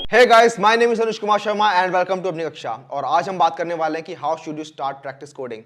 Hey guys, my name is Anuj Kumar Sharma and welcome to अपनी कक्षा। और आज हम बात करने वाले हैं कि how should you start practice coding.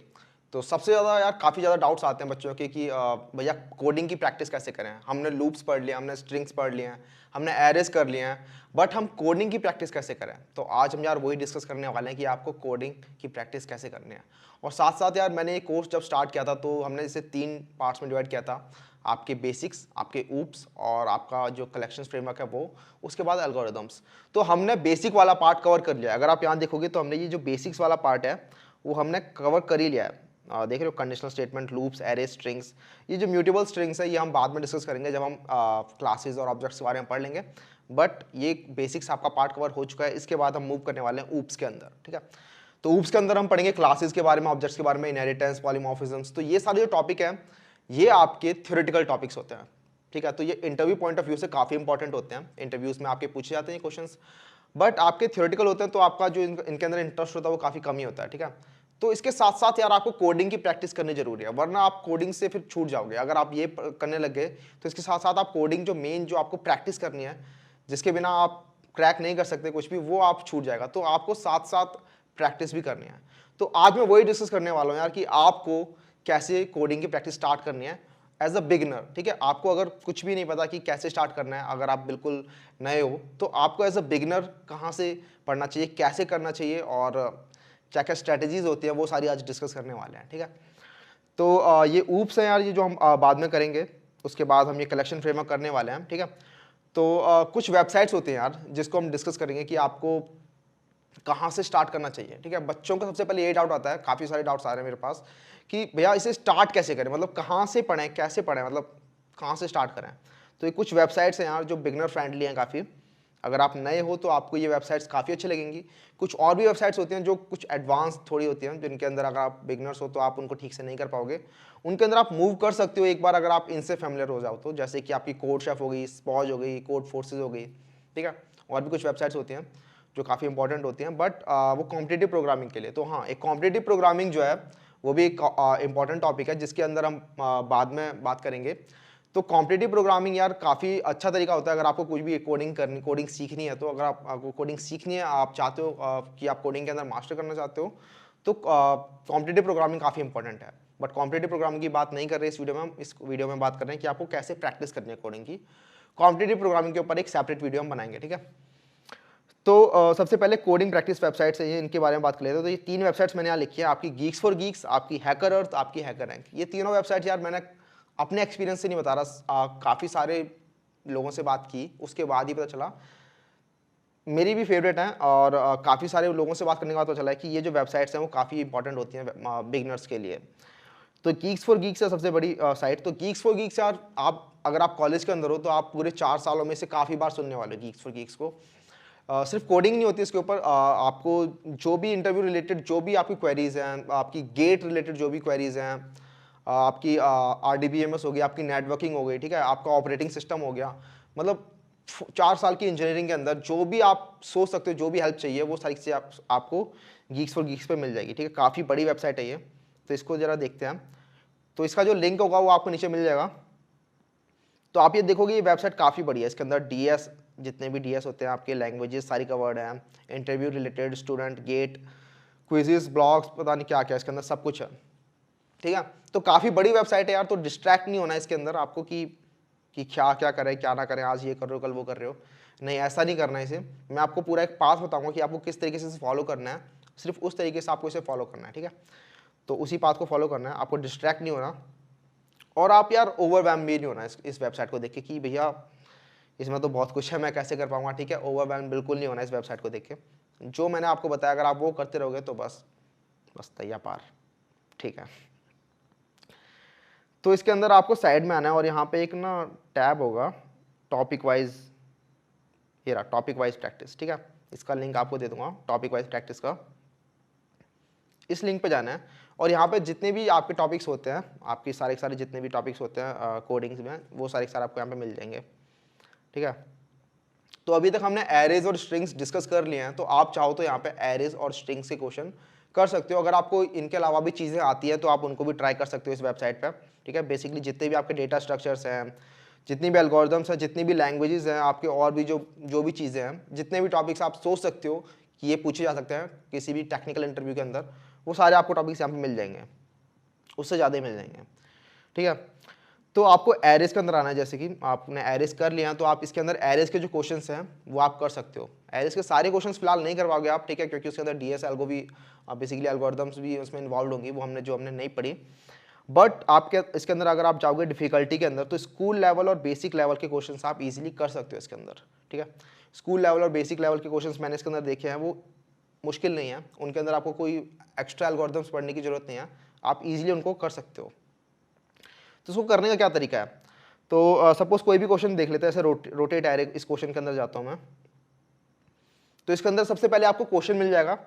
तो सबसे ज़्यादा यार काफ़ी ज़्यादा डाउट्स आते हैं बच्चों के कि भैया कोडिंग की प्रैक्टिस कैसे करें। हमने लूप्स पढ़ लिया, हमने स्ट्रिंग्स पढ़ लिए हैं, हमने एरेज कर लिए हैं, बट हम कोडिंग की प्रैक्टिस कैसे करें। तो आज हम यार वही डिस्कस करने वाले हैं कि आपको कोडिंग की प्रैक्टिस कैसे करनी है। और साथ साथ यार मैंने ये कोर्स जब स्टार्ट किया था तो हमने इसे 3 पार्ट्स में डिवाइड किया था। आपके बेसिक्स, आपके ऊप्स और आपका जो कलेक्शन फ्रेमवर्क है वो, उसके बाद एल्गोरिदम्स। तो हमने बेसिक वाला पार्ट कवर कर लिया है। अगर आप यहाँ देखोगे तो हमने ये जो बेसिक्स वाला पार्ट है वो हमने कवर कर ही लिया है। देख रहे हो, conditional statement, loops, array, strings. ये जो म्यूटेबल स्ट्रिंग्स है ये हम बाद में डिस्कस करेंगे जब हम क्लासेस और ऑब्जेक्ट्स के बारे में पढ़ लेंगे। बट ये बेसिक्स आपका पार्ट कवर हो चुका है। इसके बाद हम मूव करने वाले हैं ऊप्स के अंदर। ठीक है, तो ऊप्स के अंदर हम पढ़ेंगे क्लासेस के बारे में, ऑब्जेक्ट्स के बारे में, इनहेरिटेंस, पॉलीमॉर्फिज्म्स। तो ये सारे जो टॉपिक है ये आपके थ्योरेटिकल टॉपिक्स होते हैं। ठीक है, तो ये इंटरव्यू पॉइंट ऑफ व्यू से काफ़ी इंपॉर्टेंट होते हैं। इंटरव्यूज में आपके पूछे जाते हैं क्वेश्चंस, बट आपके थ्योरेटिकल होते हैं तो आपका जो इनके अंदर इंटरेस्ट होता है वो काफ़ी कम ही होता है। ठीक है, तो इसके साथ साथ यार आपको कोडिंग की प्रैक्टिस करनी जरूरी है, वरना आप कोडिंग से फिर छूट जाओगे। अगर आप ये करने लग गए तो इसके साथ साथ आप कोडिंग जो मेन जो आपको प्रैक्टिस करनी है, जिसके बिना आप क्रैक नहीं कर सकते कुछ भी, वो आप छूट जाएगा। तो आपको साथ साथ प्रैक्टिस भी करनी है। तो आज मैं वही डिस्कस करने वाला हूँ यार कि आपको कैसे कोडिंग की प्रैक्टिस स्टार्ट करनी है एज अ बिगनर। ठीक है, आपको अगर कुछ भी नहीं पता कि कैसे स्टार्ट करना है, अगर आप बिल्कुल नए हो तो आपको एज अ बिगनर कहाँ से पढ़ना चाहिए, कैसे करना चाहिए और क्या क्या स्ट्रैटेजीज होती है, वो सारी आज डिस्कस करने वाले हैं। ठीक है, तो ये ऊप्स हैं यार, ये जो हम बाद में करेंगे। उसके बाद हम ये कलेक्शन फ्रेमवर्क करने वाले हैं। ठीक है, तो कुछ वेबसाइट्स होती हैं यार जिसको हम डिस्कस करेंगे कि आपको कहाँ से स्टार्ट करना चाहिए। ठीक है, बच्चों का सबसे पहले ये डाउट आता है, काफ़ी सारे डाउट्स आ रहे हैं मेरे पास कि भैया इसे स्टार्ट कैसे करें, मतलब कहाँ से पढ़ें, कैसे पढ़ें, मतलब कहाँ से स्टार्ट करें। तो ये कुछ वेबसाइट्स हैं यार जो बिगनर फ्रेंडली हैं काफ़ी। अगर आप नए हो तो आपको ये वेबसाइट्स काफ़ी अच्छी लगेंगी। कुछ और भी वेबसाइट्स होती हैं जो कुछ एडवांस थोड़ी होती हैं, जिनके अंदर अगर आप बिगनर्स हो तो आप उनको ठीक से नहीं कर पाओगे। उनके अंदर आप मूव कर सकते हो एक बार अगर आप इनसे फेमिलियर हो जाओ तो, जैसे कि आपकी कोड शेफ हो गई, स्पॉज हो गई, कोड फोर्सेज हो गई। ठीक है, और भी कुछ वेबसाइट्स होती हैं जो काफ़ी इंपॉर्टेंट होती हैं, बट वो कॉम्पिटिटिव प्रोग्रामिंग के लिए। तो हाँ, एक कॉम्पिटिटिव प्रोग्रामिंग जो है वो भी एक इंपॉर्टेंट टॉपिक है जिसके अंदर हम बाद में बात करेंगे। तो कॉम्पिटिटिव प्रोग्रामिंग यार काफ़ी अच्छा तरीका होता है अगर आपको कुछ भी कोडिंग सीखनी है। तो अगर आपको कोडिंग सीखनी है, आप चाहते हो कि आप कोडिंग के अंदर मास्टर करना चाहते हो, तो कॉम्पिटिटिव प्रोग्रामिंग काफ़ी इंपॉर्टेंट है। बट कॉम्पिटिटिव प्रोग्रामिंग की बात नहीं कर रहे इस वीडियो में। हम इस वीडियो में बात कर रहे हैं कि आपको कैसे प्रैक्टिस करनी है कोडिंग की। कॉम्पिटिटिव प्रोग्रामिंग के ऊपर एक सेपरेट वीडियो हम बनाएंगे। ठीक है, तो सबसे पहले कोडिंग प्रैक्टिस वेबसाइट्स है, इनके बारे में बात कर लेते हैं। तो ये 3 वेबसाइट्स मैंने यहाँ लिखी है, आपकी गीक्स फॉर गीक्स, आपकी हैकर अर्थ, आपकी हैकर रैंक। ये तीनों वेबसाइट्स यार मैंने अपने एक्सपीरियंस से नहीं बता रहा, काफ़ी सारे लोगों से बात की उसके बाद ही पता चला, मेरी भी फेवरेट हैं। और काफ़ी सारे लोगों से बात करने के बाद पता चला है कि ये जो वेबसाइट्स हैं वो काफ़ी इंपॉर्टेंट होती हैं बिगनर्स के लिए। तो गीक्स फॉर गीक्स है सबसे बड़ी साइट। तो गीक्स फॉर गीक्स यार, आप अगर आप कॉलेज के अंदर हो तो आप पूरे 4 सालों में से काफ़ी बार सुनने वाले हो गीक्स फॉर गीक्स को। सिर्फ कोडिंग नहीं होती इसके ऊपर, आपको जो भी इंटरव्यू रिलेटेड जो भी आपकी क्वेरीज हैं, आपकी गेट रिलेटेड जो भी क्वेरीज हैं, आपकी RDBMS हो गई, आपकी नेटवर्किंग हो गई, ठीक है, आपका ऑपरेटिंग सिस्टम हो गया, मतलब 4 साल की इंजीनियरिंग के अंदर जो भी आप सोच सकते हो, जो भी हेल्प चाहिए, वो सारी चीज़ें आपको गीक्स फॉर गीक्स पे मिल जाएगी। ठीक है, काफ़ी बड़ी वेबसाइट है ये। तो इसको ज़रा देखते हैं। तो इसका जो लिंक होगा वो आपको नीचे मिल जाएगा। तो आप ये देखोगे ये वेबसाइट काफ़ी बड़ी है। इसके अंदर DS, जितने भी DS होते हैं आपके, लैंग्वेजेस सारी कवर्ड हैं, interview related, student, GATE, quizzes, blogs, पता नहीं क्या क्या इसके अंदर सब कुछ है। ठीक है, तो काफ़ी बड़ी वेबसाइट है यार। तो डिस्ट्रैक्ट नहीं होना है इसके अंदर आपको कि क्या क्या करें क्या ना करें, आज ये कर रहे हो कल वो कर रहे हो, नहीं ऐसा नहीं करना है इसे। मैं आपको पूरा एक पाथ बताऊंगा कि आपको किस तरीके से फॉलो करना है, सिर्फ उस तरीके से आपको इसे फॉलो करना है। ठीक है, तो उसी पाथ को फॉलो करना है, आपको डिस्ट्रैक्ट नहीं होना। और आप यार ओवरवेल्म भी नहीं होना इस वेबसाइट को देख के कि भैया इसमें तो बहुत कुछ है, मैं कैसे कर पाऊंगा। ठीक है, ओवरवेल्म बिल्कुल नहीं होना इस वेबसाइट को देख के। जो मैंने आपको बताया अगर आप वो करते रहोगे तो बस तैयार पार। ठीक है, तो इसके अंदर आपको साइड में आना है और यहाँ पे एक ना टैब होगा टॉपिक वाइज, ये रहा टॉपिक वाइज प्रैक्टिस। ठीक है, इसका लिंक आपको दे दूंगा, टॉपिक वाइज प्रैक्टिस का। इस लिंक पे जाना है और यहाँ पे जितने भी आपके टॉपिक्स होते हैं, आपके सारे जितने भी टॉपिक्स होते हैं कोडिंग्स में, वो सारे आपको यहाँ पे मिल जाएंगे। ठीक है, तो अभी तक हमने एरेज और स्ट्रिंग्स डिस्कस कर लिए हैं। तो आप चाहो तो यहाँ पे एरेज और स्ट्रिंग्स के क्वेश्चन कर सकते हो। अगर आपको इनके अलावा भी चीज़ें आती हैं तो आप उनको भी ट्राई कर सकते हो इस वेबसाइट पे। ठीक है, बेसिकली जितने भी आपके डेटा स्ट्रक्चर्स हैं, जितनी भी एल्गोरिदम्स हैं, जितनी भी लैंग्वेजेस हैं आपके, और भी जो भी चीज़ें हैं, जितने भी टॉपिक्स आप सोच सकते हो कि ये पूछे जा सकते हैं किसी भी टेक्निकल इंटरव्यू के अंदर, वो सारे आपको टॉपिक्स यहाँ पे मिल जाएंगे, उससे ज़्यादा ही मिल जाएंगे। ठीक है, तो आपको एरेज के अंदर आना है। जैसे कि आपने एरेज कर लिया तो आप इसके अंदर एरेज के जो क्वेश्चंस हैं वो आप कर सकते हो। एरेज के सारे क्वेश्चंस फिलहाल नहीं करवाओगे आप, ठीक है, क्योंकि उसके अंदर डीएस एल्गो भी बेसिकली एल्गोरिदम्स भी उसमें इन्वॉल्व होंगी, वो हमने नहीं पढ़ी। बट आपके इसके अंदर अगर आप जाओगे डिफिकल्टी के अंदर, तो स्कूल लेवल और बेसिक लेवल के क्वेश्चंस आप इजीली कर सकते हो इसके अंदर। ठीक है, स्कूल लेवल और बेसिक लेवल के क्वेश्चंस मैंने इसके अंदर देखे हैं, वो मुश्किल नहीं है, उनके अंदर आपको कोई एक्स्ट्रा एल्गोरिदम्स पढ़ने की जरूरत नहीं है, आप इजीली उनको कर सकते हो। तो उसको करने का क्या तरीका है, तो सपोज कोई भी क्वेश्चन देख लेते हैं, ऐसे रोटेट डायरेक्ट इस क्वेश्चन के अंदर जाता हूं मैं। तो इसके अंदर सबसे पहले आपको क्वेश्चन मिल जाएगा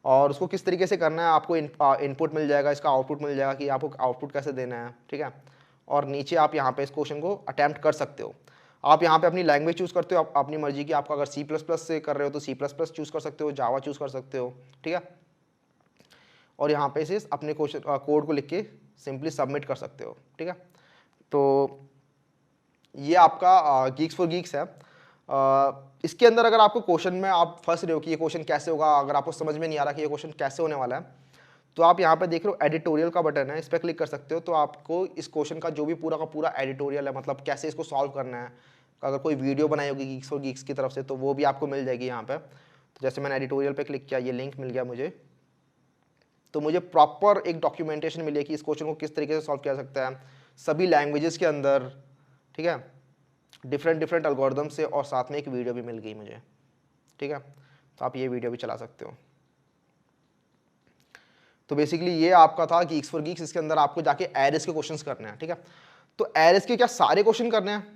और उसको किस तरीके से करना है, आपको इनपुट मिल जाएगा, इसका आउटपुट मिल जाएगा कि आपको आउटपुट कैसे देना है। ठीक है, और नीचे आप यहाँ पे इस क्वेश्चन को अटैम्प्ट कर सकते हो। आप यहाँ पे अपनी लैंग्वेज चूज करते हो, अपनी मर्जी की, आपका अगर C++ से कर रहे हो तो C++ चूज कर सकते हो, जावा चूज कर सकते हो। ठीक है, और यहाँ पे से अपने क्वेश्चन कोड को लिख के सिंपली सबमिट कर सकते हो। ठीक है, तो ये आपका गीक्स फॉर गीक्स है। इसके अंदर अगर आपको क्वेश्चन में आप फंस रहे हो कि ये क्वेश्चन कैसे होगा, अगर आपको समझ में नहीं आ रहा कि ये क्वेश्चन कैसे होने वाला है, तो आप यहाँ पे देख रहे हो एडिटोरियल का बटन है, इस पर क्लिक कर सकते हो। तो आपको इस क्वेश्चन का जो भी पूरा का पूरा एडिटोरियल है, मतलब कैसे इसको सॉल्व करना है, अगर कोई वीडियो बनाई होगी गीक्स फॉर गीक्स की तरफ से तो वो भी आपको मिल जाएगी यहाँ पे। तो जैसे मैंने एडिटोरियल पे क्लिक किया, ये लिंक मिल गया मुझे, तो मुझे प्रॉपर एक डॉक्यूमेंटेशन मिली है कि इस क्वेश्चन को किस तरीके से सॉल्व किया सकता है, सभी लैंग्वेजेस के अंदर। ठीक है, डिफरेंट एल्गोरिदम से, और साथ में एक वीडियो भी मिल गई मुझे। ठीक है, तो आप ये वीडियो भी चला सकते हो। तो बेसिकली ये आपका था गीक्स फॉर गीक्स। इसके अंदर आपको जाके एरेस के क्वेश्चंस करने हैं। ठीक है, तो एरेस के क्या सारे क्वेश्चन करने हैं,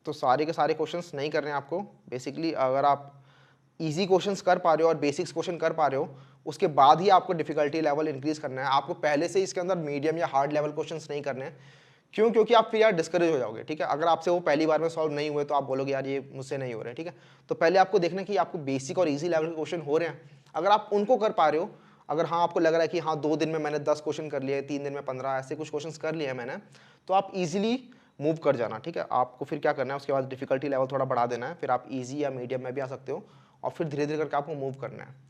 तो सारे के सारे क्वेश्चंस नहीं करने हैं आपको। बेसिकली अगर आप इजी क्वेश्चंस कर पा रहे हो और बेसिक्स क्वेश्चन कर पा रहे हो, उसके बाद ही आपको डिफिकल्टी लेवल इंक्रीज करना है। आपको पहले से इसके अंदर मीडियम या हार्ड लेवल क्वेश्चंस नहीं करने हैं। क्यों? क्योंकि आप फिर यार डिस्करेज हो जाओगे। ठीक है, अगर आपसे वो पहली बार में सॉल्व नहीं हुए तो आप बोलोगे यार ये मुझसे नहीं हो रहे। ठीक है, तो पहले आपको देखना कि आपको बेसिक और इजी लेवल के क्वेश्चन हो रहे हैं। अगर आप उनको कर पा रहे हो, अगर हाँ आपको लग रहा है कि हाँ 2 दिन में मैंने 10 क्वेश्चन कर लिए, 3 दिन में 15, ऐसे कुछ क्वेश्चन कर लिए मैंने, तो आप इजीली मूव कर जाना। ठीक है, आपको फिर क्या करना है, उसके बाद डिफिकल्टी लेवल थोड़ा बढ़ा देना है, फिर आप इजी या मीडियम में भी आ सकते हो, और फिर धीरे धीरे करके आपको मूव करना है।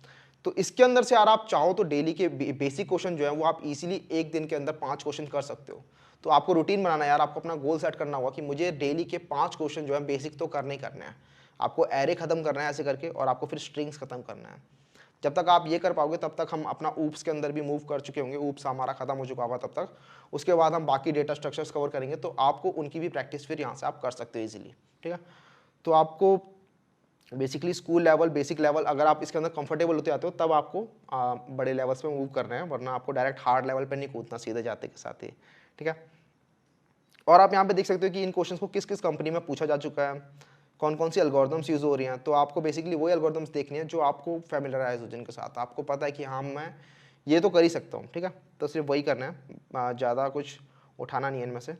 तो इसके अंदर से यार आप चाहो तो डेली के बेसिक क्वेश्चन जो है वो आप इजीली एक दिन के अंदर 5 क्वेश्चन कर सकते हो। तो आपको रूटीन बनाना है यार, आपको अपना गोल सेट करना होगा कि मुझे डेली के 5 क्वेश्चन जो है बेसिक तो करने ही करने हैं। आपको एरे खत्म करना है ऐसे करके, और आपको फिर स्ट्रिंग्स खत्म करना है। जब तक आप ये कर पाओगे तब तक हम अपना ऊप्स के अंदर भी मूव कर चुके होंगे, ऊप्स हमारा खत्म हो चुका होगा तब तक। उसके बाद हम बाकी डेटा स्ट्रक्चर्स कवर करेंगे, तो आपको उनकी भी प्रैक्टिस फिर यहाँ से आप कर सकते हो ईजिली। ठीक है, तो आपको basically school level, basic level, अगर आप इसके अंदर कंफर्टेबल होते आते हो तब आपको बड़े लेवल्स पे मूव करना है, वरना आपको डायरेक्ट हार्ड लेवल पे नहीं कूदना सीधे जाते के साथ ही। ठीक है, और आप यहाँ पे देख सकते हो कि इन क्वेश्चंस को किस किस कंपनी में पूछा जा चुका है, कौन कौन सी एल्गोरिदम्स यूज़ हो रही हैं। तो आपको बेसिकली वही एल्गोरिदम्स देखनी है जो आपको फेमिलराइज हो, जिनके साथ आपको पता है कि हाँ मैं ये तो कर ही सकता हूँ। ठीक है, तो सिर्फ वही करना है, ज़्यादा कुछ उठाना नहीं है इनमें से।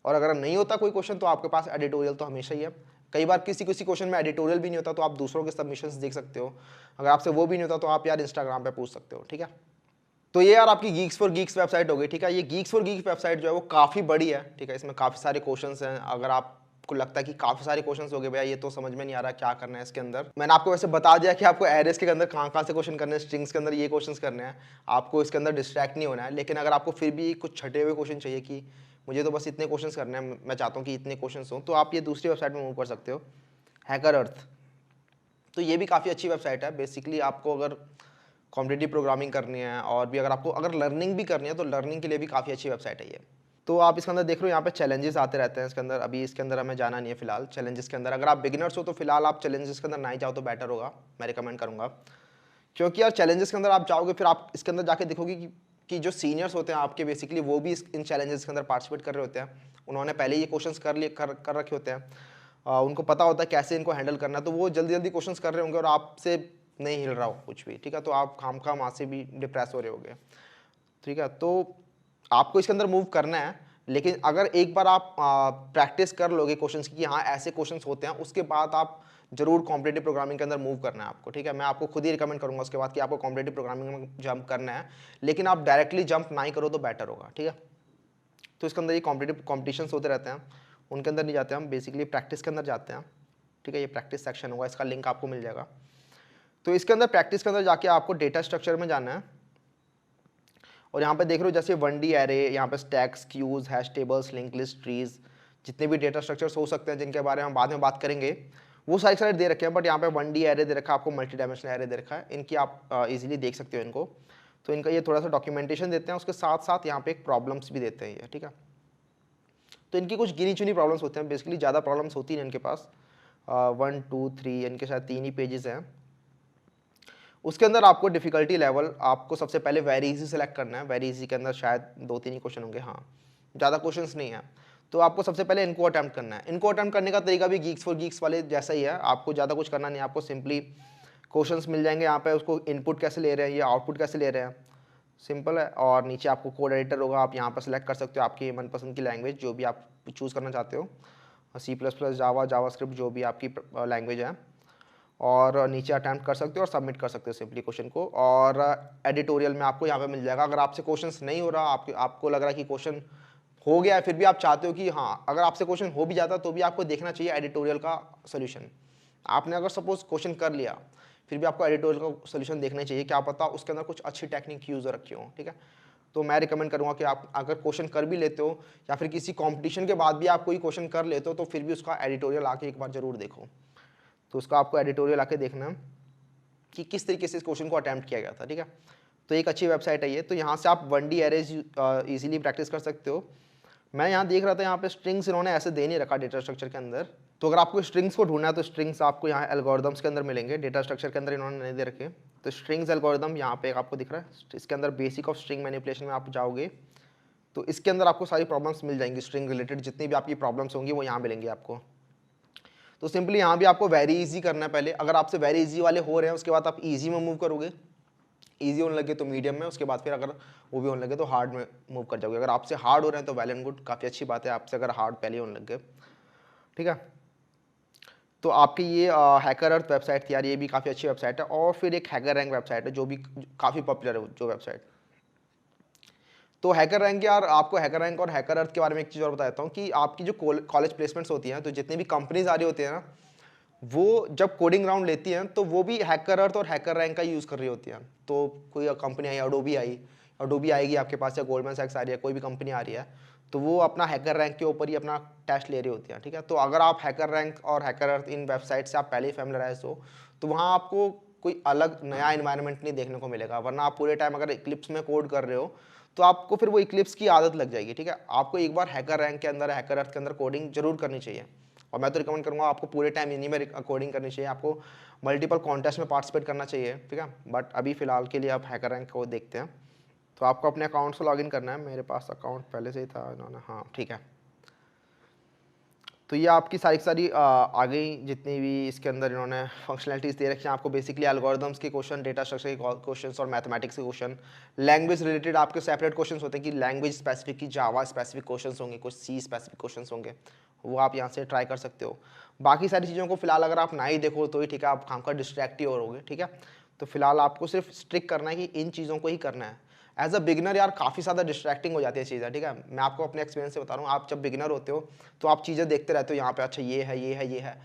और अगर नहीं होता कोई क्वेश्चन तो आपके पास एडिटोरियल तो हमेशा ही है। कई बार किसी किसी क्वेश्चन में एडिटोरियल भी नहीं होता, तो आप दूसरों के सबमिशंस देख सकते हो। अगर आपसे वो भी नहीं होता तो आप यार इंस्टाग्राम पे पूछ सकते हो। ठीक है, तो ये यार आपकी गीक्स फॉर गीक्स वेबसाइट हो गई। ठीक है, ये गीक्स फॉर गीक्स वेबसाइट जो है वो काफ़ी बड़ी है। ठीक है, इसमें काफ़ी सारे क्वेश्चंस हैं। अगर आपको लगता है कि काफ़ी सारे क्वेश्चंस हो गए भैया ये तो समझ में नहीं आ रहा क्या करना है इसके अंदर, मैंने आपको वैसे बता दिया कि आपको एरेस के अंदर कहाँ कहाँ से क्वेश्चन करने हैं, स्ट्रिंग्स के अंदर ये क्वेश्चंस करने हैं, आपको इसके अंदर डिस्ट्रैक्ट नहीं होना है। लेकिन अगर आपको फिर भी कुछ छटे हुए क्वेश्चन चाहिए कि मुझे तो बस इतने क्वेश्चंस करने हैं, मैं चाहता हूँ कि इतने क्वेश्चंस हों, तो आप ये दूसरी वेबसाइट में मूव कर सकते हो, हैकर अर्थ। तो ये भी काफ़ी अच्छी वेबसाइट है। बेसिकली आपको अगर कॉम्पिटिटिव प्रोग्रामिंग करनी है, और भी अगर आपको अगर लर्निंग भी करनी है तो लर्निंग के लिए भी काफ़ी अच्छी वेबसाइट है ये। तो आप इसके अंदर देख रहे हो यहाँ पे चैलेंजेस आते रहते हैं इसके अंदर। अभी इसके अंदर हमें जाना नहीं है फिलहाल चैलेंजेस के अंदर। अगर आप बिगिनर्स हो तो फिलहाल आप चैलेंजेस के अंदर नहीं जाओ तो बेटर होगा, मैं रिकमेंड करूँगा। क्योंकि यार चैलेंजेस के अंदर आप जाओगे फिर आप इसके अंदर जाके देखोगे कि जो सीनियर्स होते हैं आपके, बेसिकली वो भी इन चैलेंजेस के अंदर पार्टिसिपेट कर रहे होते हैं। उन्होंने पहले ये क्वेश्चंस कर रखे होते हैं, उनको पता होता है कैसे इनको हैंडल करना है, तो वो जल्दी जल्दी क्वेश्चंस कर रहे होंगे और आपसे नहीं हिल रहा हो कुछ भी। ठीक है, तो आप खामखा वहाँ से भी डिप्रेस हो रहे होगे। ठीक है, तो आपको इसके अंदर मूव करना है। लेकिन अगर एक बार आप प्रैक्टिस कर लोगे क्वेश्चंस की कि हाँ ऐसे क्वेश्चंस होते हैं, उसके बाद आप जरूर कॉम्पिटिटिव प्रोग्रामिंग के अंदर मूव करना है आपको। ठीक है, मैं आपको खुद ही रिकमेंड करूंगा उसके बाद कि आपको कॉम्पिटिटिव प्रोग्रामिंग में जंप करना है, लेकिन आप डायरेक्टली जंप ना ही करो तो बेटर होगा। ठीक है, तो इसके अंदर ये कॉम्पिटिटिव कॉम्पिटिशन्स होते रहते हैं, उनके अंदर नहीं जाते हम, बेसिकली प्रैक्टिस के अंदर जाते हैं, ठीक है। ये प्रैक्टिस सेक्शन होगा, इसका लिंक आपको मिल जाएगा। तो इसके अंदर प्रैक्टिस के अंदर जाके आपको डेटा स्ट्रक्चर में जाना है, और यहाँ पे देख रहे हो जैसे 1D एरे, यहाँ पे stacks, queues, hash tables, link list, trees, जितने भी डेटा स्ट्रक्चर्स हो सकते हैं जिनके बारे में हम बाद में बात करेंगे, वो सारे दे रखे हैं। बट यहाँ पे 1D एरे दे रखा है आपको, मल्टी डायमेंशनल एरे दे रखा है, इनकी आप इजीली देख सकते हो इनको। तो इनका ये थोड़ा सा डॉक्यूमेंटेशन देते हैं, उसके साथ साथ यहाँ पे एक प्रॉब्लम्स भी देते हैं ये, ठीक है। तो इनकी कुछ गिनी चुनी प्रॉब्लम्स होते हैं, बेसिकली ज़्यादा प्रॉब्लम्स होती हैं इनके पास, 1 2 3, इनके शायद 3 ही पेजेस हैं। उसके अंदर आपको डिफिकल्टी लेवल आपको सबसे पहले वेरी इजी सेलेक्ट करना है। वेरी इजी के अंदर शायद 2-3 ही क्वेश्चन होंगे, हाँ, ज़्यादा क्वेश्चंस नहीं है। तो आपको सबसे पहले इनको अटैम्प्ट करना है। इनको अटैम्प्ट करने का तरीका भी गीक्स फॉर गीक्स वाले जैसा ही है, आपको ज़्यादा कुछ करना नहीं है। आपको सिंपली क्वेश्चंस मिल जाएंगे यहाँ पे, उसको इनपुट कैसे ले रहे हैं, ये आउटपुट कैसे ले रहे हैं, सिंपल है। और नीचे आपको कोड एडिटर होगा, आप यहाँ पर सेलेक्ट कर सकते हो आपकी मनपसंद की लैंग्वेज, जो भी आप चूज़ करना चाहते हो, C++, जावा, जावास्क्रिप्ट, जो भी आपकी लैंग्वेज है। और नीचे अटैम्प्ट कर सकते हो और सबमिट कर सकते हो सिंपली क्वेश्चन को। और एडिटोरियल में आपको यहाँ पे मिल जाएगा, अगर आपसे क्वेश्चंस नहीं हो रहा, आपको लग रहा है कि क्वेश्चन हो गया है, फिर भी आप चाहते हो कि हाँ, अगर आपसे क्वेश्चन हो भी जाता तो भी आपको देखना चाहिए एडिटोरियल का सोल्यूशन। आपने अगर सपोज क्वेश्चन कर लिया, फिर भी आपको एडिटोरियल का सोल्यूशन देखना चाहिए, क्या पता उसके अंदर कुछ अच्छी टेक्निक यूज़ रखी हो, ठीक है। तो मैं रिकमेंड करूँगा कि आप अगर क्वेश्चन कर भी लेते हो, या फिर किसी कॉम्पिटिशन के बाद भी आप कोई क्वेश्चन कर लेते हो, तो फिर भी उसका एडिटोरियल आके एक बार जरूर देखो। तो उसका आपको एडिटोरियल आके देखना है कि किस तरीके से इस क्वेश्चन को अटैम्प्ट किया गया था, ठीक है। तो एक अच्छी वेबसाइट है ये। तो यहाँ से आप 1D एरेज इजीली प्रैक्टिस कर सकते हो। मैं यहाँ देख रहा था, यहाँ पे स्ट्रिंग्स इन्होंने ऐसे दे नहीं रखा डेटा स्ट्रक्चर के अंदर। तो अगर आपको स्ट्रिंग्स को ढूंढना है तो स्ट्रिंग्स आपको यहाँ एल्गोरिदम्स के अंदर मिलेंगे, डेटा स्ट्रक्चर के अंदर इन्होंने नहीं दे रखे। तो स्ट्रिंग्स एल्गोरिदम यहाँ पे आपको दिख रहा है, इसके अंदर बेसिक ऑफ स्ट्रिंग मैनिपुलेशन में आप जाओगे तो इसके अंदर आपको सारी प्रॉब्लम्स मिल जाएंगी, स्ट्रिंग रिलेटेड जितनी भी आपकी प्रॉब्लम्स होंगी वो यहाँ मिलेंगी आपको। तो सिंपली यहाँ भी आपको वेरी इजी करना है पहले। अगर आपसे वेरी इजी वाले हो रहे हैं, उसके बाद आप इजी में मूव करोगे, इजी होने लगे तो मीडियम में, उसके बाद फिर अगर वो भी होने लगे तो हार्ड में मूव कर जाओगे। अगर आपसे हार्ड हो रहे हैं तो वेल एंड गुड, काफ़ी अच्छी बात है आपसे अगर हार्ड पहले होने लगे, ठीक है। तो आपकी ये हैकर अर्थ वेबसाइट थी यार, ये भी काफ़ी अच्छी वेबसाइट है। और फिर एक हैकर रैंक वेबसाइट है जो भी काफ़ी पॉपुलर है जो वेबसाइट। तो हैकर रैंक यार, आपको हैकर रैंक और हैकर अर्थ के बारे में एक चीज़ और बता देता हूँ कि आपकी जो कॉलेज प्लेसमेंट्स होती हैं, तो जितनी भी कंपनीज आ रही होती है ना, वो जब कोडिंग राउंड लेती हैं तो वो भी हैकर अर्थ और हैकर रैंक का यूज़ कर रही होती हैं। तो कोई कंपनी आई, अडोबी आएगी आपके पास, या गोल्डमैन सैक्स आ रही है, कोई भी कंपनी आ रही है, तो वो अपना हैकर रैंक के ऊपर ही अपना टेस्ट ले रही होती है, ठीक है। तो अगर आप हैकर रैंक और हैकर अर्थ इन वेबसाइट से आप पहले ही फैमिलराइज हो, तो वहाँ आपको कोई अलग नया इन्वायरमेंट नहीं देखने को मिलेगा। वरना आप पूरे टाइम अगर इक्लिप्स में कोड कर रहे हो तो आपको फिर वो इक्लिप्स की आदत लग जाएगी, ठीक है। आपको एक बार हैकर रैंक के अंदर, हैकर अर्थ के अंदर कोडिंग जरूर करनी चाहिए। और मैं तो रिकमेंड करूँगा आपको पूरे टाइम इन्हीं में कोडिंग करनी चाहिए, आपको मल्टीपल कॉन्टेस्ट में पार्टिसिपेट करना चाहिए, ठीक है। बट अभी फिलहाल के लिए आप हैकर रैंक को देखते हैं। तो आपको अपने अकाउंट से लॉगिन करना है। मेरे पास अकाउंट पहले से ही था इन्होंने, हाँ ठीक है। तो ये आपकी सारी आ गई जितनी भी इसके अंदर इन्होंने फंक्शनलिटीज़ दे रखी हैं आपको। बेसिकली एल्गोरिदम्स के क्वेश्चन, डेटा स्ट्रक्चर के क्वेश्चंस और मैथमेटिक्स के क्वेश्चन। लैंग्वेज रिलेटेड आपके सेपरेट क्वेश्चंस होते हैं कि लैंग्वेज स्पेसिफिक की जावा स्पेसिफिक क्वेश्चंस होंगे, कुछ सी स्पेसिफिक क्वेश्चंस होंगे, वो आप यहाँ से ट्राई कर सकते हो। बाकी सारी चीज़ों को फिलहाल अगर आप ना ही देखो तो ही ठीक है, आप काम का डिस्ट्रैक्ट ही हो, ठीक है। तो फिलहाल आपको सिर्फ स्ट्रिक करना है कि इन चीज़ों को ही करना है। एज अ बिगनर यार काफ़ी ज़्यादा डिस्ट्रैक्टिंग हो जाती है चीज़ें, ठीक है। मैं आपको अपने एक्सपीरियंस से बता रहा हूँ, आप जब बिगनर होते हो तो आप चीज़ें देखते रहते हो, यहाँ पे अच्छा ये है, ये है, ये है,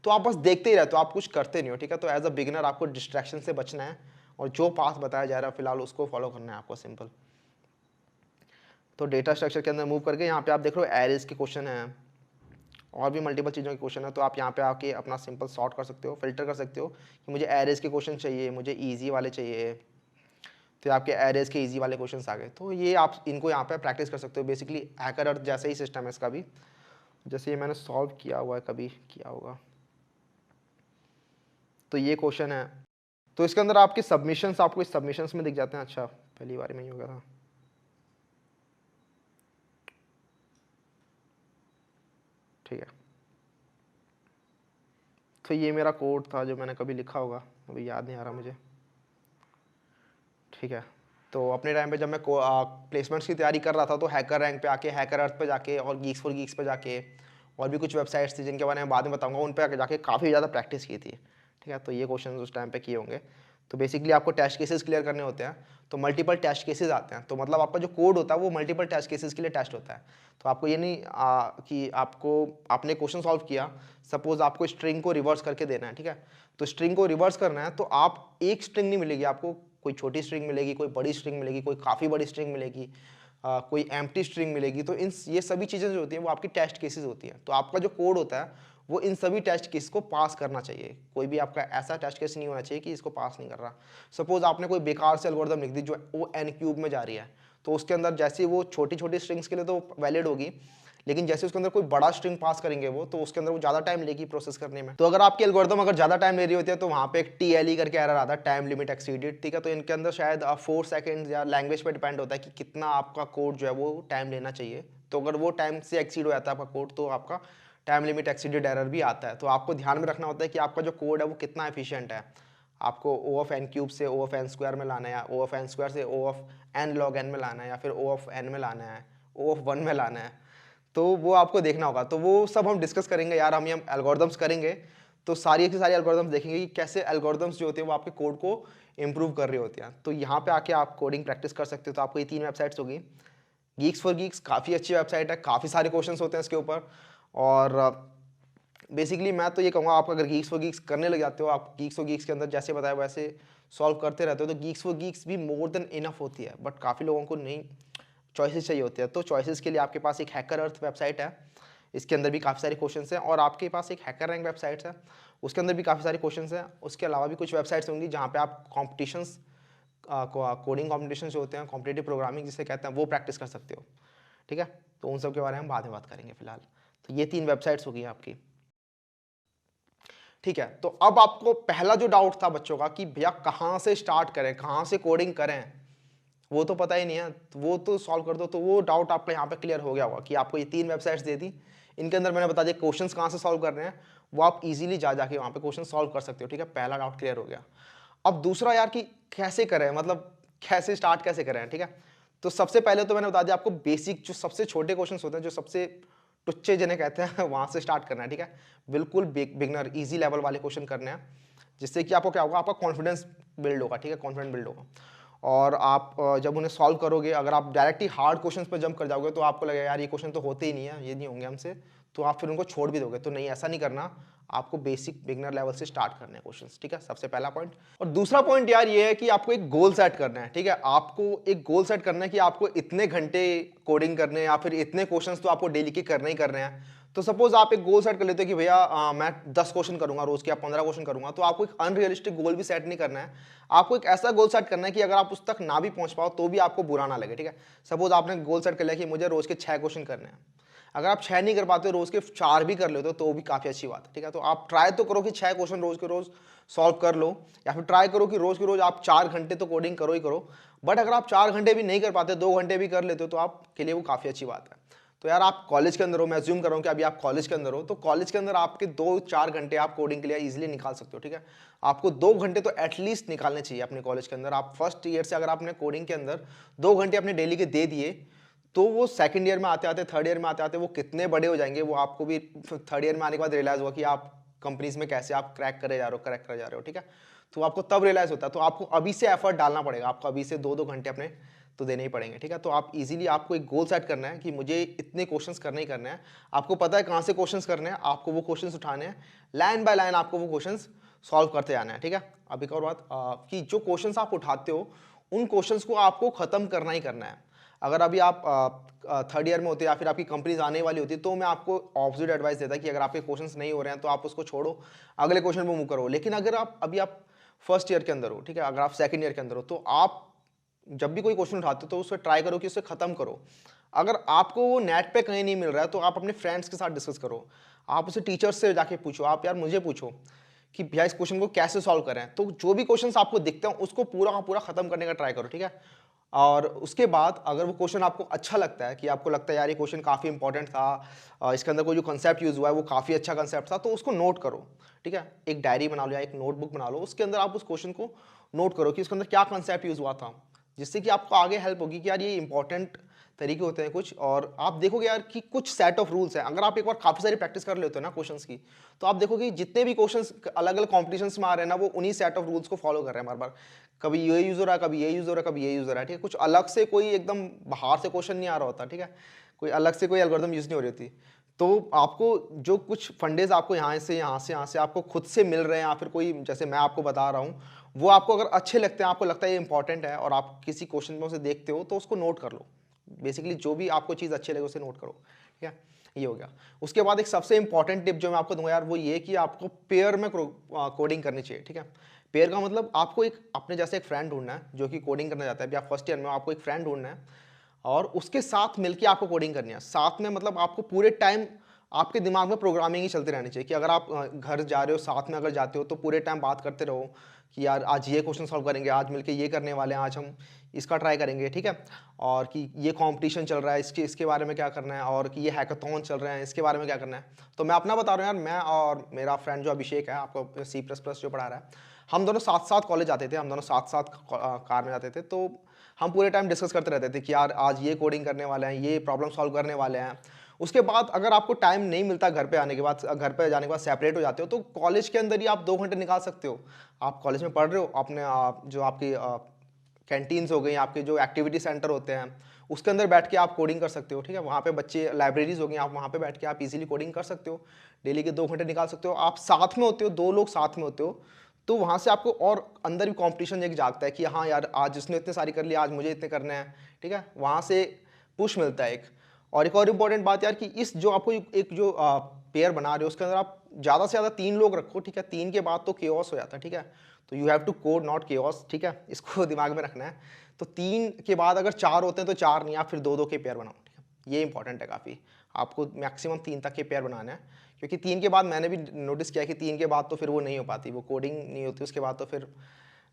तो आप बस देखते ही रहते हो, आप कुछ करते नहीं हो, ठीक है। तो एज अ बिगनर आपको डिस्ट्रैक्शन से बचना है और जो पाथ बताया जा रहा है फिलहाल उसको फॉलो करना है आपको, सिंपल। तो डेटा स्ट्रक्चर के अंदर मूव करके यहाँ पे आप देख रहे हो एरेज के क्वेश्चन हैं और भी मल्टीपल चीज़ों के क्वेश्चन है। तो आप यहाँ पे आके अपना सिंपल सॉर्ट कर सकते हो, फिल्टर कर सकते हो कि मुझे एरेज के क्वेश्चन चाहिए, मुझे ईजी वाले चाहिए। तो आपके एरेज के इजी वाले क्वेश्चंस आ गए। तो ये आप इनको यहाँ पे प्रैक्टिस कर सकते हो। बेसिकली हैकर अर्थ जैसा ही सिस्टम है इसका भी, जैसे ये मैंने सॉल्व किया हुआ है, कभी किया होगा। तो ये क्वेश्चन है, तो इसके अंदर आपके सबमिशंस आपको इस सबमिशंस में दिख जाते हैं। अच्छा, पहली बार में ही हो गया था, ठीक है। तो ये मेरा कोड था जो मैंने कभी लिखा होगा, अभी याद नहीं आ रहा मुझे, ठीक है। तो अपने टाइम पे जब मैं प्लेसमेंट्स की तैयारी कर रहा था तो हैकर रैंक पे आके, हैकर अर्थ पे जाके और गीक्स फॉर गीक्स पे जाके, और भी कुछ वेबसाइट्स थी जिनके बारे में बाद में बताऊंगा, उन पे जाके काफ़ी ज़्यादा प्रैक्टिस की थी, ठीक है। तो ये क्वेश्चन उस टाइम पे किए होंगे। तो बेसिकली आपको टेस्ट केसेस क्लियर करने होते हैं, तो मल्टीपल टेस्ट केसेस आते हैं। तो मतलब आपका जो कोड होता है वो मल्टीपल टेस्ट केसेस के लिए टेस्ट होता है। तो आपको ये नहीं कि आपने क्वेश्चन सॉल्व किया, सपोज आपको स्ट्रिंग को रिवर्स करके देना है, ठीक है। तो स्ट्रिंग को रिवर्स करना है तो आप एक स्ट्रिंग नहीं मिलेगी आपको, कोई छोटी स्ट्रिंग मिलेगी, कोई बड़ी स्ट्रिंग मिलेगी, कोई काफ़ी बड़ी स्ट्रिंग मिलेगी, कोई एम्प्टी स्ट्रिंग मिलेगी। तो ये सभी चीज़ें जो होती हैं वो आपकी टेस्ट केसेस होती हैं। तो आपका जो कोड होता है वो इन सभी टेस्ट केस को पास करना चाहिए। कोई भी आपका ऐसा टेस्ट केस नहीं होना चाहिए कि इसको पास नहीं कर रहा। सपोज आपने कोई बेकार से एल्गोरिथम लिख दी जो वो n क्यूब में जा रही है, तो उसके अंदर जैसे वो छोटी छोटी स्ट्रिंग्स के लिए तो वैलिड होगी, लेकिन जैसे उसके अंदर कोई बड़ा स्ट्रिंग पास करेंगे वो, तो उसके अंदर वो ज़्यादा टाइम लेगी प्रोसेस करने में। तो अगर आपकी एल्गोरिथम अगर ज़्यादा टाइम ले रही होती है तो वहाँ पे एक TLE करके एरर आता है, टाइम लिमिट एक्सीडेड, ठीक है। तो इनके अंदर शायद 4 सेकंड या लैंग्वेज पे डिपेंड होता है कि कितना आपका कोड जो है वो टाइम लेना चाहिए। तो अगर वो टाइम से एक्सीड हो जाता है आपका कोड तो आपका टाइम लिमिट एक्सीडेड एरर भी आता है। तो आपको ध्यान में रखना होता है कि आपका जो कोड है वो कितना एफिशिएंट है। आपको O ऑफ n क्यूब से O ऑफ n स्क्वायर में लाना है, या O ऑफ n स्क्वायर से O of n log n में लाना है, या फिर O ऑफ n में लाना है, O ऑफ 1 में लाना है। तो वो आपको देखना होगा। तो वो सब हम डिस्कस करेंगे यार, हम एल्गोरिथम्स करेंगे। तो सारी की सारी एल्गोरिथम्स देखेंगे कि कैसे एल्गोरिथम्स जो होते हैं वो आपके कोड को इंप्रूव कर रही होती हैं। तो यहाँ पे आके आप कोडिंग प्रैक्टिस कर सकते हो। तो आपको ये 3 वेबसाइट्स होगी। गीक्स फॉर गीक्स काफ़ी अच्छी वेबसाइट है, काफ़ी सारे क्वेश्चंस होते हैं इसके ऊपर। और बेसिकली मैं तो ये कहूँगा, आप अगर गीक्स फॉर गीक्स करने लग जाते हो, आप गीक्स फॉर गीक्स के अंदर जैसे बताया वैसे सॉल्व करते रहते हो, तो गीक्स फॉर गीक्स भी मोर देन इनफ होती है। बट काफ़ी लोगों को नहीं चॉइसेस चाहिए होती है। तो चॉइसेस के लिए आपके पास एक हैकर अर्थ वेबसाइट है, इसके अंदर भी काफ़ी सारे क्वेश्चंस हैं। और आपके पास एक हैकर रैंक वेबसाइट है, उसके अंदर भी काफ़ी सारे क्वेश्चंस हैं। उसके अलावा भी कुछ वेबसाइट्स होंगी जहाँ पे आप कॉम्पिटिशन्स, कोडिंग कॉम्पिटिशन जो होते हैं, कॉम्पिटिटिव प्रोग्रामिंग जिसे कहते हैं, वो प्रैक्टिस कर सकते हो, ठीक है। तो उन सब के बारे में हम बाद में बात करेंगे फिलहाल। तो ये 3 वेबसाइट्स होगी आपकी, ठीक है। तो अब आपको पहला जो डाउट था बच्चों का कि भैया कहाँ से स्टार्ट करें, कहाँ से कोडिंग करें, वो तो पता ही नहीं है, तो वो तो सॉल्व कर दो। तो वो डाउट आपका यहाँ पे क्लियर हो गया होगा कि आपको ये 3 वेबसाइट्स दे दी, इनके अंदर मैंने बता दिया क्वेश्चंस कहाँ से सॉल्व करने हैं, वो आप इजीली जा जाके वहाँ पे क्वेश्चन सॉल्व कर सकते हो, ठीक है। पहला डाउट क्लियर हो गया। अब दूसरा यार कि कैसे करें, मतलब कैसे स्टार्ट कैसे करें, ठीक है। तो सबसे पहले तो मैंने बता दिया आपको बेसिक जो सबसे छोटे क्वेश्चन होते हैं, जो सबसे टुच्चे जिन्हें कहते हैं, वहाँ से स्टार्ट करना है, ठीक है। बिल्कुल बिगनर ईजी लेवल वाले क्वेश्चन करने हैं, जिससे कि आपको क्या होगा, आपका कॉन्फिडेंस बिल्ड होगा, ठीक है, कॉन्फिडेंस बिल्ड होगा। और आप जब उन्हें सॉल्व करोगे, अगर आप डायरेक्टली हार्ड क्वेश्चंस पर जंप कर जाओगे तो आपको लगेगा यार ये क्वेश्चन तो होते ही नहीं है, ये नहीं होंगे हमसे, तो आप फिर उनको छोड़ भी दोगे। तो नहीं, ऐसा नहीं करना, आपको बेसिक बिगनर लेवल से स्टार्ट करने हैं क्वेश्चंस, ठीक है, सबसे पहला पॉइंट। और दूसरा पॉइंट यार ये है कि आपको एक गोल सेट करना है, ठीक है। आपको एक गोल सेट करना है कि आपको इतने घंटे कोडिंग करने हैं, या फिर इतने क्वेश्चंस तो आपको डेली के करने ही करने हैं। तो सपोज आप एक गोल सेट कर लेते हो कि भैया मैं 10 क्वेश्चन करूंगा रोज के, या 15 क्वेश्चन करूंगा। तो आपको एक अनरियलिस्टिक गोल भी सेट नहीं करना है, आपको एक ऐसा गोल सेट करना है कि अगर आप उस तक ना भी पहुंच पाओ तो भी आपको बुरा ना लगे, ठीक है। सपोज आपने गोल सेट कर लिया कि मुझे रोज के 6 क्वेश्चन करने हैं, अगर आप 6 नहीं कर पाते, रोज के 4 भी कर लेते हो तो भी काफी अच्छी बात है, ठीक है। तो आप ट्राई तो करो कि 6 क्वेश्चन रोज के रोज सॉल्व कर लो, या फिर ट्राई करो कि रोज के रोज आप 4 घंटे तो कोडिंग करो ही करो। बट अगर आप 4 घंटे भी नहीं कर पाते, 2 घंटे भी कर लेते हो, तो आपके लिए वो काफी अच्छी बात है। तो यार आप कॉलेज के अंदर हो, मैं अज्यूम कर रहा हूँ कि अभी आप कॉलेज के अंदर हो, तो कॉलेज के अंदर आपके 2-4 घंटे आप कोडिंग के लिए इजीली निकाल सकते हो, ठीक है। आपको 2 घंटे तो एटलीस्ट निकालने चाहिए अपने कॉलेज के अंदर। आप फर्स्ट ईयर से अगर आपने कोडिंग के अंदर 2 घंटे अपने डेली के दे दिए, तो वो सेकंड ईयर में आते आते, थर्ड ईयर में आते आते वो कितने बड़े हो जाएंगे, वो आपको भी थर्ड ईयर में आने के बाद रियलाइज हुआ कि आप कंपनीज में कैसे आप क्रैक करे जा रहे हो, ठीक है। तो आपको तब रियलाइज होता है। तो आपको अभी से एफर्ट डालना पड़ेगा, आपको अभी से 2-2 घंटे अपने तो देने ही पड़ेंगे, ठीक है। तो आप इजीली, आपको एक गोल सेट करना है कि मुझे इतने क्वेश्चंस करने ही करने हैं। आपको पता है कहाँ से क्वेश्चंस करने हैं, आपको वो क्वेश्चंस उठाने हैं, लाइन बाय लाइन आपको वो क्वेश्चंस सॉल्व करते जाना है, ठीक है। अब एक और बात कि जो क्वेश्चंस आप उठाते हो उन क्वेश्चंस को आपको खत्म करना ही करना है। अगर अभी आप थर्ड ईयर में होते या फिर आपकी कंपनीज आने वाली होती, तो मैं आपको ऑपोजिट एडवाइस देता कि अगर आपके क्वेश्चंस नहीं हो रहे हैं तो आप उसको छोड़ो, अगले क्वेश्चन पे मूव करो। लेकिन अगर आप फर्स्ट ईयर के अंदर हो, ठीक है, अगर आप सेकंड ईयर के अंदर हो, तो आप जब भी कोई क्वेश्चन उठाते हो तो उसे ट्राई करो कि उसे खत्म करो। अगर आपको वो नेट पे कहीं नहीं मिल रहा है तो आप अपने फ्रेंड्स के साथ डिस्कस करो, आप उसे टीचर्स से जाके पूछो, आप यार मुझे पूछो कि भैया इस क्वेश्चन को कैसे सॉल्व करें। तो जो भी क्वेश्चंस आपको दिखते हैं उसको पूरा का पूरा खत्म करने का ट्राई करो, ठीक है। और उसके बाद अगर वो क्वेश्चन आपको अच्छा लगता है, कि आपको लगता है यार ये क्वेश्चन काफ़ी इंपॉर्टेंट था, इसके अंदर कोई जो कंसेप्ट यूज हुआ है वो काफ़ी अच्छा कंसेप्ट था, तो उसको नोट करो, ठीक है। एक डायरी बना लो या एक नोटबुक बना लो, उसके अंदर आप उस क्वेश्चन को नोट करो कि उसके अंदर क्या कंसेप्ट यूज हुआ था, जिससे कि आपको आगे हेल्प होगी कि यार ये इंपॉर्टेंट तरीके होते हैं कुछ, और आप देखोगे यार कि कुछ सेट ऑफ रूल्स हैं। अगर आप एक बार काफ़ी सारी प्रैक्टिस कर लेते हो ना क्वेश्चंस की, तो आप देखोगे जितने भी क्वेश्चंस अलग अलग कॉम्पिटिशन्स में आ रहे हैं ना, वो उन्हीं सेट ऑफ रूल्स को फॉलो कर रहे हैं बार बार। कभी ये यूज़ हो रहा है, कभी ये यूज़ हो रहा है, कभी ये यूज़ हो रहा है, ठीक है। कुछ अलग से कोई एकदम बाहर से क्वेश्चन नहीं आ रहा होता, ठीक है। कोई अलग से कोई एल्गोरिथम यूज़ नहीं हो रही होती। तो आपको जो कुछ फंडेज आपको यहाँ से आपको खुद से मिल रहे हैं, या फिर कोई जैसे मैं आपको बता रहा हूँ, वो आपको अगर अच्छे लगते हैं, आपको लगता है ये इंपॉर्टेंट है, और आप किसी क्वेश्चन में उसे देखते हो, तो उसको नोट कर लो। बेसिकली जो भी आपको चीज़ अच्छी लगे उसे नोट करो, ठीक है। ये हो गया। उसके बाद एक सबसे इंपॉर्टेंट टिप जो मैं आपको दूंगा यार, वो ये कि आपको पेयर में कोडिंग करनी चाहिए, ठीक है। पेयर का मतलब आपको एक अपने जैसे एक फ्रेंड ढूंढना है जो कि कोडिंग करना चाहता है। अभी आप फर्स्ट ईयर में, आपको एक फ्रेंड ढूंढना है और उसके साथ मिलके आपको कोडिंग करनी है। साथ में मतलब आपको पूरे टाइम आपके दिमाग में प्रोग्रामिंग ही चलती रहनी चाहिए, कि अगर आप घर जा रहे हो, साथ में अगर जाते हो, तो पूरे टाइम बात करते रहो कि यार आज ये क्वेश्चन सॉल्व करेंगे, आज मिलके ये करने वाले हैं, आज हम इसका ट्राई करेंगे, ठीक है। और कि ये कंपटीशन चल रहा है, इसके बारे में क्या करना है, और कि ये हैकाथॉन चल रहे हैं, इसके बारे में क्या करना है। तो मैं अपना बता रहा हूँ यार, मैं और मेरा फ्रेंड जो अभिषेक है, आपको C++ जो पढ़ा रहा है, हम दोनों साथ साथ कॉलेज जाते थे, हम दोनों साथ साथ कार में जाते थे। तो हम पूरे टाइम डिस्कस करते रहते थे कि यार आज ये कोडिंग करने वाले हैं, ये प्रॉब्लम सॉल्व करने वाले हैं। उसके बाद अगर आपको टाइम नहीं मिलता, घर पे आने के बाद, घर पे जाने के बाद सेपरेट हो जाते हो, तो कॉलेज के अंदर ही आप 2 घंटे निकाल सकते हो। आप कॉलेज में पढ़ रहे हो, अपने जो आपकी कैंटीन्स हो गई, आपके जो एक्टिविटी सेंटर होते हैं, उसके अंदर बैठ के आप कोडिंग कर सकते हो, ठीक है। वहाँ पे बच्चे, लाइब्रेरीज हो गई, आप वहाँ पे बैठ के आप इजीली कोडिंग कर सकते हो। डेली के 2 घंटे निकाल सकते हो। आप साथ में होते हो, 2 लोग साथ में होते हो, तो वहाँ से आपको और अंदर भी कॉम्पिटिशन एक जागता है कि हाँ यार, आज इसने इतने सारी कर लिया, आज मुझे इतने करने हैं, ठीक है। वहाँ से पुश मिलता है एक। और एक और इम्पॉर्टेंट बात यार, कि इस जो आपको एक जो पेयर बना रहे हो, उसके अंदर आप ज़्यादा से ज़्यादा 3 लोग रखो, ठीक है। 3 के बाद तो केओस हो जाता है, ठीक है। तो you have to code not chaos, ठीक है, इसको दिमाग में रखना है। तो 3 के बाद अगर 4 होते हैं तो 4 नहीं, आप फिर 2-2 के पेयर बनाओ, ठीक है। ये इंपॉर्टेंट है काफ़ी, आपको मैक्सिमम 3 तक के पेयर बनाना है, क्योंकि 3 के बाद मैंने भी नोटिस किया कि 3 के बाद तो फिर वो नहीं हो पाती, वो कोडिंग नहीं होती, उसके बाद तो फिर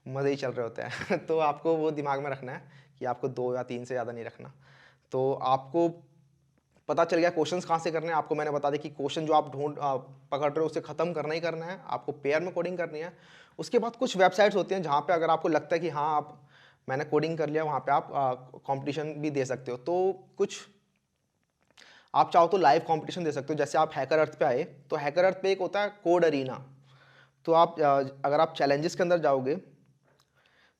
मज़े ही चल रहे होते हैं। तो आपको वो दिमाग में रखना है कि आपको 2 या 3 से ज़्यादा नहीं रखना। तो आपको पता चल गया क्वेश्चंस कहाँ से करने हैं। आपको मैंने बता दिया कि क्वेश्चन जो आप पकड़ रहे हो उसे ख़त्म करना ही करना है, आपको पेयर में कोडिंग करनी है। उसके बाद कुछ वेबसाइट्स होती हैं जहाँ पे अगर आपको लगता है कि हाँ आप मैंने कोडिंग कर लिया, वहाँ पे आप कंपटीशन भी दे सकते हो। तो कुछ आप चाहो तो लाइव कंपटीशन दे सकते हो। जैसे आप हैकर अर्थ पे आए, तो हैकर अर्थ पे एक होता है कोड अरीना। तो आप अगर आप चैलेंजेस के अंदर जाओगे,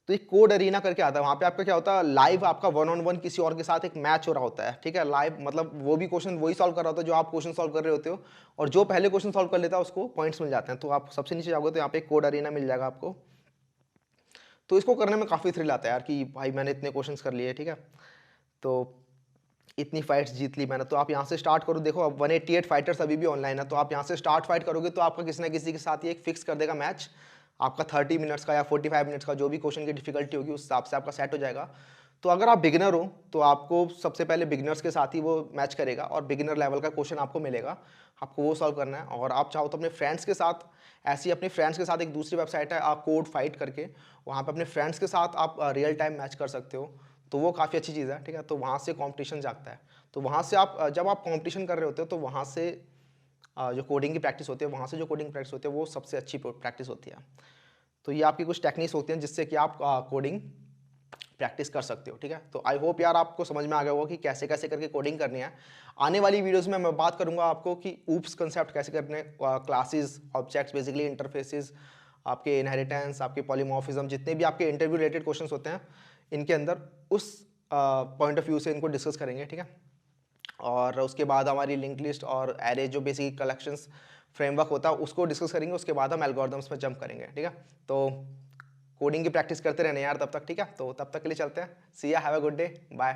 तो एक कोड अरीना करके आता है। वहाँ पे आपका क्या होता है, लाइव आपका 1-on-1 किसी और के साथ एक मैच हो रहा होता है, ठीक है। लाइव मतलब वो भी क्वेश्चन वही सॉल्व कर रहा होता है जो आप क्वेश्चन सॉल्व कर रहे होते हो, और जो पहले क्वेश्चन सॉल्व कर लेता है उसको पॉइंट्स मिल जाते हैं। तो आप सबसे नीचे जाओगे तो यहाँ पे एक कोड अरीना मिल जाएगा आपको। तो इसको करने में काफ़ी थ्रिल आता है यार, कि भाई मैंने इतने क्वेश्चन कर लिए, ठीक है, तो इतनी फाइट्स जीत ली मैंने। तो आप यहाँ से स्टार्ट करो। देखो अब 188 फाइटर्स अभी भी ऑनलाइन है, तो आप यहाँ से स्टार्ट फाइट करोगे तो आपका किसी ना किसी के साथ ये एक फिक्स कर देगा मैच। आपका 30 मिनट्स का या 45 मिनट्स का, जो भी क्वेश्चन की डिफिकल्टी होगी उस हिसाब से आपका सेट हो जाएगा। तो अगर आप बिगिनर हो तो आपको सबसे पहले बिगिनर्स के साथ ही वो मैच करेगा, और बिगिनर लेवल का क्वेश्चन आपको मिलेगा, आपको वो सॉल्व करना है। और आप चाहो तो अपने फ्रेंड्स के साथ, ऐसे ही अपने फ्रेंड्स के साथ एक दूसरी वेबसाइट है कोड फाइट करके, वहाँ पर अपने फ्रेंड्स के साथ आप रियल टाइम मैच कर सकते हो। तो वो काफ़ी अच्छी चीज़ है, ठीक है। तो वहाँ से कॉम्पिटिशन जागता है। तो वहाँ से आप जब आप कॉम्पिटिशन कर रहे होते हो, तो वहाँ से जो कोडिंग की प्रैक्टिस होती है, वहाँ से जो कोडिंग प्रैक्टिस होती है, वो सबसे अच्छी प्रैक्टिस होती है। तो ये आपकी कुछ टेक्निक्स होती हैं जिससे कि आप कोडिंग प्रैक्टिस कर सकते हो, ठीक है। तो आई होप यार आपको समझ में आ गया होगा कि कैसे कैसे करके कोडिंग करनी है। आने वाली वीडियोस में मैं बात करूंगा आपको कि ऊप्स कंसेप्ट कैसे करने, क्लासेस, ऑब्जेक्ट्स, बेसिकली इंटरफेसेस, आपके इनहेरिटेंस, आपके पॉलीमॉर्फिज्म, जितने भी आपके इंटरव्यू रिलेटेड क्वेश्चंस होते हैं, इनके अंदर उस पॉइंट ऑफ व्यू से इनको डिस्कस करेंगे, ठीक है। और उसके बाद हमारी लिंक लिस्ट और एरे जो बेसिक कलेक्शंस फ्रेमवर्क होता है उसको डिस्कस करेंगे। उसके बाद हम एल्गोरिथम्स में जंप करेंगे, ठीक है। तो कोडिंग की प्रैक्टिस करते रहना यार तब तक, ठीक है। तो तब तक के लिए चलते हैं। See ya, have a good day, bye.